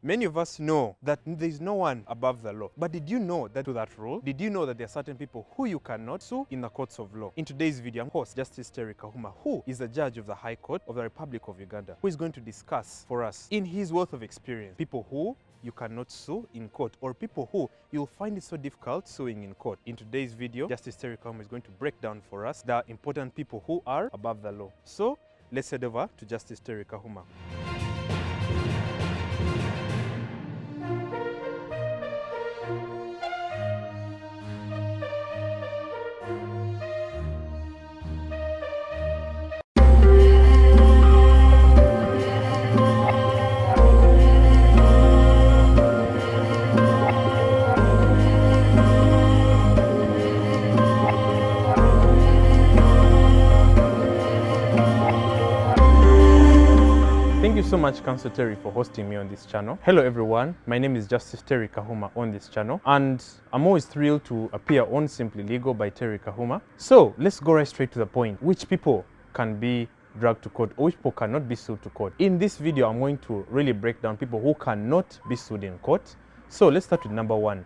Many of us know that there is no one above the law. But did you know that to that rule? Did you know that there are certain people who you cannot sue in the courts of law? In today's video, I'm host Justice Terry Kahuma, who is the judge of the High Court of the Republic of Uganda, who is going to discuss for us, in his wealth of experience, people who you cannot sue in court, or people who you'll find it so difficult suing in court. In today's video, Justice Terry Kahuma is going to break down for us the important people who are above the law. So let's head over to Justice Terry Kahuma. Thank you so much, Counsel Terry, for hosting me on this channel. Hello everyone, my name is Justice Terry Kahuma on this channel, and I'm always thrilled to appear on Simply Legal by Terry Kahuma. So let's go right straight to the point. Which people can be dragged to court, or which people cannot be sued to court? In this video, I'm going to really break down people who cannot be sued in court. So let's start with number one.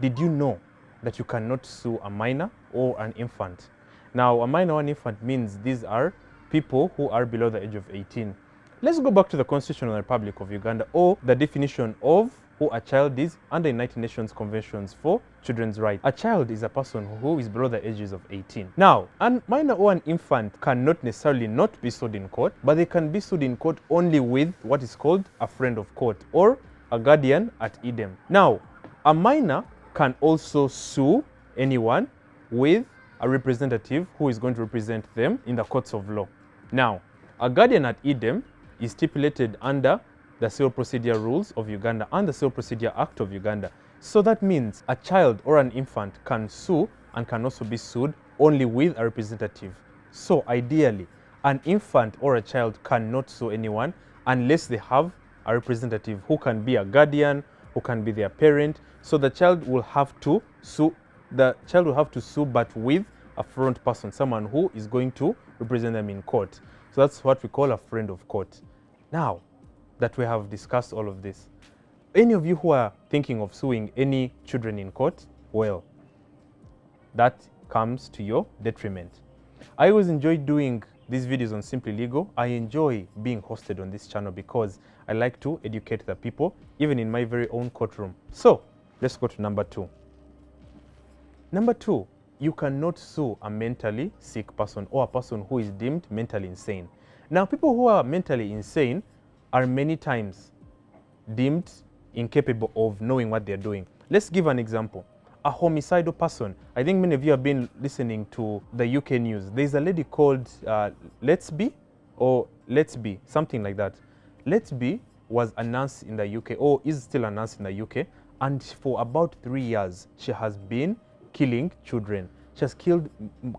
Did you know that you cannot sue a minor or an infant? Now, a minor or an infant means these are people who are below the age of 18. Let's go back to the Constitution of the Republic of Uganda, or the definition of who a child is under United Nations Conventions for Children's Rights. A child is a person who is below the ages of 18. Now, a minor or an infant cannot necessarily not be sued in court, but they can be sued in court only with what is called a friend of court, or a guardian ad idem. Now, a minor can also sue anyone with a representative who is going to represent them in the courts of law. Now, a guardian ad idem is stipulated under the Civil Procedure Rules of Uganda and the Civil Procedure Act of Uganda. So that means a child or an infant can sue and can also be sued only with a representative. So ideally, an infant or a child cannot sue anyone unless they have a representative who can be a guardian, who can be their parent. So the child will have to sue, but with a front person, someone who is going to represent them in court. So that's what we call a friend of court. Now that we have discussed all of this, any of you who are thinking of suing any children in court, well, that comes to your detriment. I always enjoy doing these videos on Simply Legal. I enjoy being hosted on this channel because I like to educate the people, even in my very own courtroom. So let's go to number two. Number two, you cannot sue a mentally sick person or a person who is deemed mentally insane. Now, people who are mentally insane are many times deemed incapable of knowing what they're doing. Let's give an example. A homicidal person. I think many of you have been listening to the UK news. There's a lady called Let's Be, something like that. Let's Be was announced in the UK, or is still announced in the UK, and for about 3 years, she has been killing children. She has killed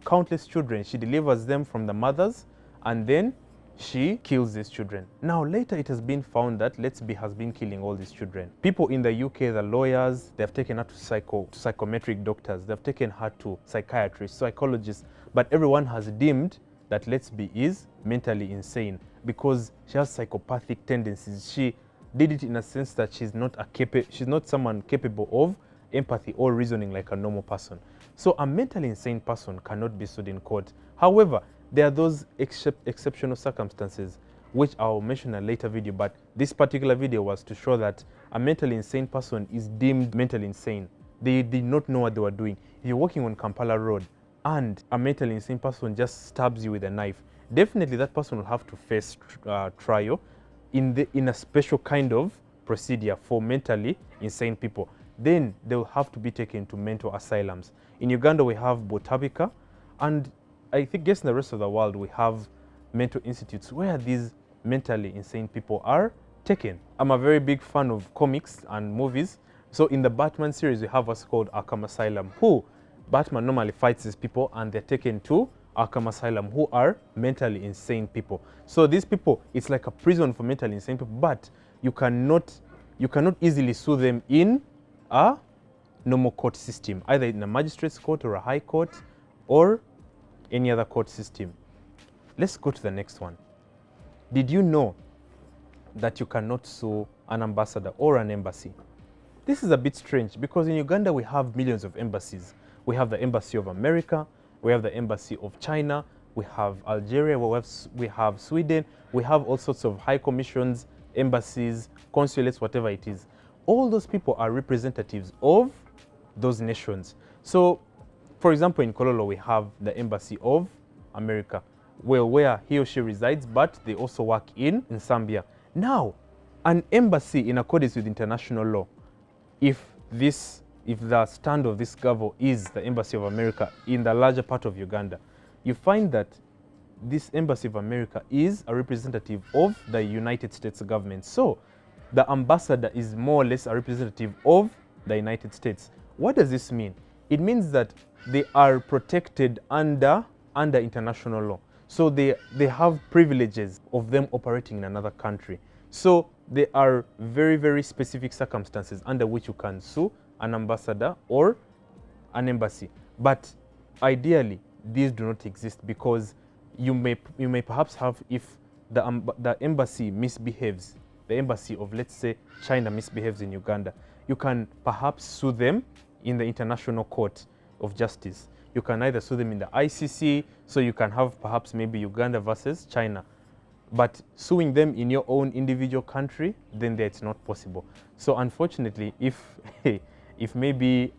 countless children. She delivers them from the mothers, and then she kills these children. Now later it has been found that Let's Be has been killing all these children. People in the UK, the lawyers, they've taken her to psychometric doctors, they've taken her to psychiatrists, psychologists, but everyone has deemed that Let's Be is mentally insane because she has psychopathic tendencies. She did it in a sense that she's not someone capable of empathy or reasoning like a normal person. So a mentally insane person cannot be sued in court. However, there are those exceptional circumstances which I'll mention in a later video, but this particular video was to show that a mentally insane person is deemed mentally insane. They did not know what they were doing. If you're walking on Kampala Road and a mentally insane person just stabs you with a knife, definitely that person will have to face trial in a special kind of procedure for mentally insane people. Then they will have to be taken to mental asylums. In Uganda, we have Botabika, and I guess in the rest of the world, we have mental institutes where these mentally insane people are taken. I'm a very big fan of comics and movies. So in the Batman series, we have what's called Arkham Asylum, who Batman normally fights these people, and they're taken to Arkham Asylum, who are mentally insane people. So these people, it's like a prison for mentally insane people, but you cannot easily sue them in a normal court system, either in a magistrate's court or a high court or any other court system. Let's go to the next one. Did you know that you cannot sue an ambassador or an embassy. This is a bit strange because in Uganda we have millions of embassies. We have the Embassy of America, we have the Embassy of China, we have Algeria, we have Sweden, we have all sorts of high commissions, embassies, consulates, whatever it is. All those people are representatives of those nations. So, for example, in Kololo, we have the Embassy of America, where he or she resides, but they also work in Zambia. Now, an embassy in accordance with international law, if the stand of this governor is the Embassy of America in the larger part of Uganda, you find that this Embassy of America is a representative of the United States government. So the ambassador is more or less a representative of the United States. What does this mean? It means that they are protected under international law. So they have privileges of them operating in another country. So there are very, very specific circumstances under which you can sue an ambassador or an embassy. But ideally, these do not exist because you may perhaps have, if the embassy misbehaves, the embassy of, let's say, China misbehaves in Uganda, you can perhaps sue them in the International Court of Justice. You can either sue them in the ICC, so you can have perhaps maybe Uganda versus China. But suing them in your own individual country, then it's not possible. So unfortunately, if maybe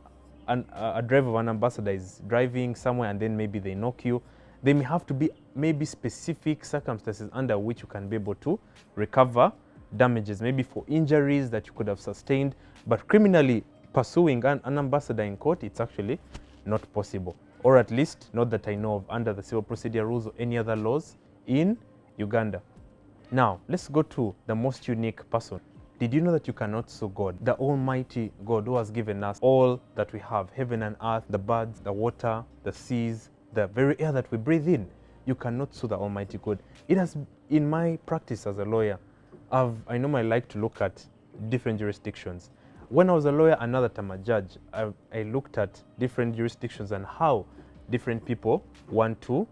a driver of an ambassador is driving somewhere and then maybe they knock you, there may have to be maybe specific circumstances under which you can be able to recover damages, maybe for injuries that you could have sustained. But criminally pursuing an ambassador in court, it's actually not possible, or at least not that I know of under the civil procedure rules or any other laws in Uganda. Now, let's go to the most unique person. Did you know that you cannot sue God, the Almighty God who has given us all that we have, heaven and earth, the birds, the water, the seas, the very air that we breathe in? You cannot sue the Almighty God. It has, in my practice as a lawyer, I normally like to look at different jurisdictions. When I was a lawyer and now that I'm a judge, I looked at different jurisdictions and how different people want to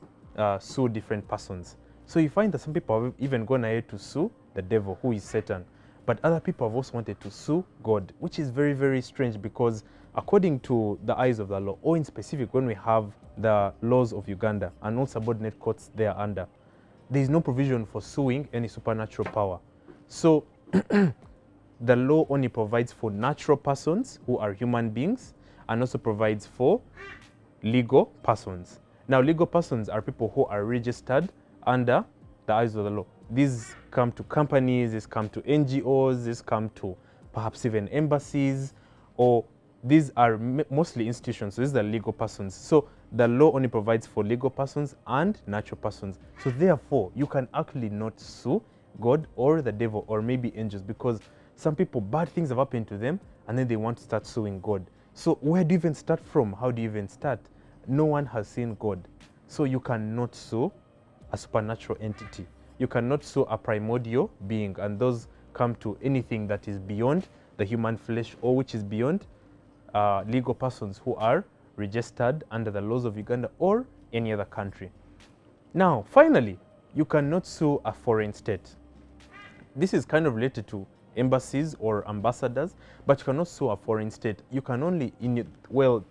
sue different persons. So you find that some people have even gone ahead to sue the devil, who is Satan. But other people have also wanted to sue God, which is very, very strange because according to the eyes of the law, or in specific when we have the laws of Uganda and all subordinate courts they are under, there is no provision for suing any supernatural power. So the law only provides for natural persons who are human beings and also provides for legal persons. Now, legal persons are people who are registered under the eyes of the law. These come to companies, these come to NGOs, these come to perhaps even embassies, or these are mostly institutions. So these are legal persons. So the law only provides for legal persons and natural persons. So therefore, you can actually not sue God or the devil or maybe angels, because some people, bad things have happened to them and then they want to start suing God. So where do you even start from? How do you even start? No one has seen God. So you cannot sue a supernatural entity. You cannot sue a primordial being, and those come to anything that is beyond the human flesh or which is beyond legal persons who are registered under the laws of Uganda or any other country. Now, finally, you cannot sue a foreign state. This is kind of related to embassies or ambassadors, but you cannot sue a foreign state. You can only,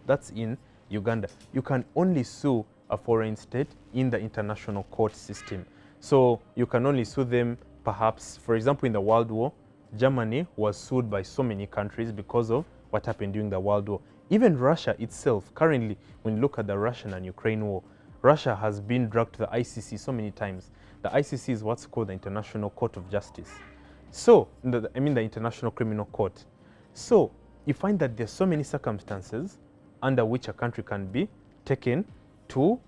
that's in Uganda. You can only sue a foreign state in the international court system. So you can only sue them, perhaps, for example, in the World War, Germany was sued by so many countries because of what happened during the World War. Even Russia itself, currently, when you look at the Russian and Ukraine war, Russia has been dragged to the ICC so many times. The ICC is what's called the International Court of Justice. So, the International Criminal Court. So, you find that there's so many circumstances under which a country can be taken to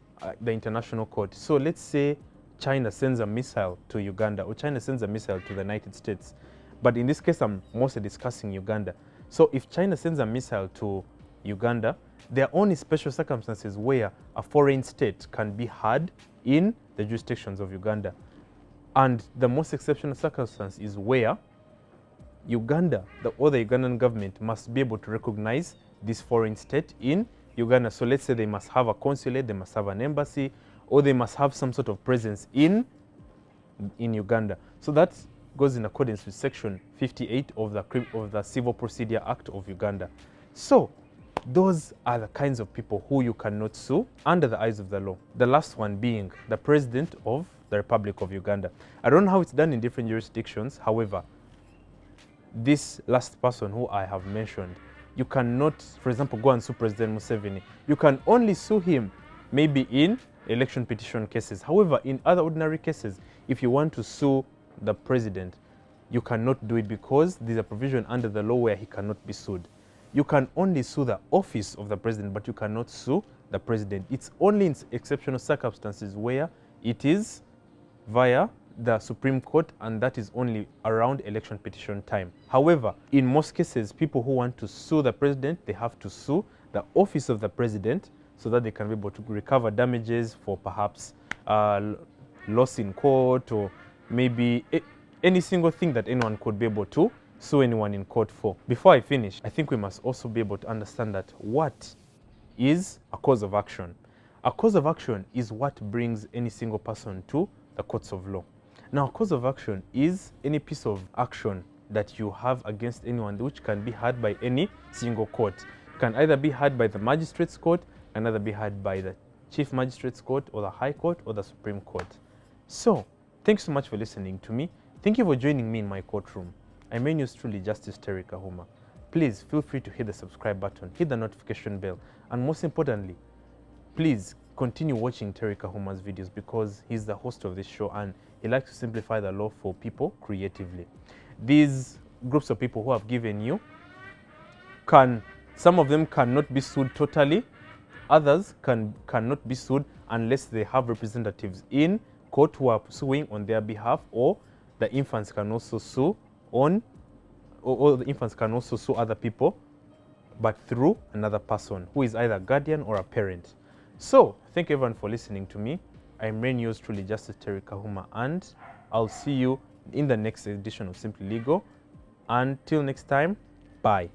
the International Court. So, let's say China sends a missile to Uganda, or China sends a missile to the United States. But in this case, I'm mostly discussing Uganda. So, if China sends a missile to Uganda, there are only special circumstances where a foreign state can be heard in the jurisdictions of Uganda. And the most exceptional circumstance is where Uganda, the Ugandan government, must be able to recognize this foreign state in Uganda. So let's say they must have a consulate, they must have an embassy, or they must have some sort of presence in Uganda. So that's goes in accordance with Section 58 of the Civil Procedure Act of Uganda. So those are the kinds of people who you cannot sue under the eyes of the law. The last one being the President of the Republic of Uganda. I don't know how it's done in different jurisdictions. However, this last person who I have mentioned, you cannot, for example, go and sue President Museveni. You can only sue him maybe in election petition cases. However, in other ordinary cases, if you want to sue the president, you cannot do it because there's a provision under the law where he cannot be sued. You can only sue the office of the president, but you cannot sue the president. It's only in exceptional circumstances where it is via the Supreme Court, and that is only around election petition time. However, in most cases, people who want to sue the president, they have to sue the office of the president so that they can be able to recover damages for perhaps loss in court, or maybe any single thing that anyone could be able to sue anyone in court for. Before I finish, I think we must also be able to understand that what is a cause of action. A cause of action is what brings any single person to the courts of law. Now, a cause of action is any piece of action that you have against anyone which can be heard by any single court. It can either be heard by the magistrate's court, can either be heard by the chief magistrate's court, or the high court, or the Supreme Court. So, thanks so much for listening to me. Thank you for joining me in my courtroom. I'm yours truly, Justice Terry Kahuma. Please feel free to hit the subscribe button, hit the notification bell, and most importantly, please continue watching Terry Kahuma's videos because he's the host of this show and he likes to simplify the law for people creatively. These groups of people who have given you, some of them cannot be sued totally, others cannot be sued unless they have representatives in court who are suing on their behalf, or the infants can also sue or the infants can also sue other people, but through another person who is either a guardian or a parent. So, thank you everyone for listening to me. I'm yours truly, Justice Terry Kahuma, and I'll see you in the next edition of Simply Legal. Until next time, bye.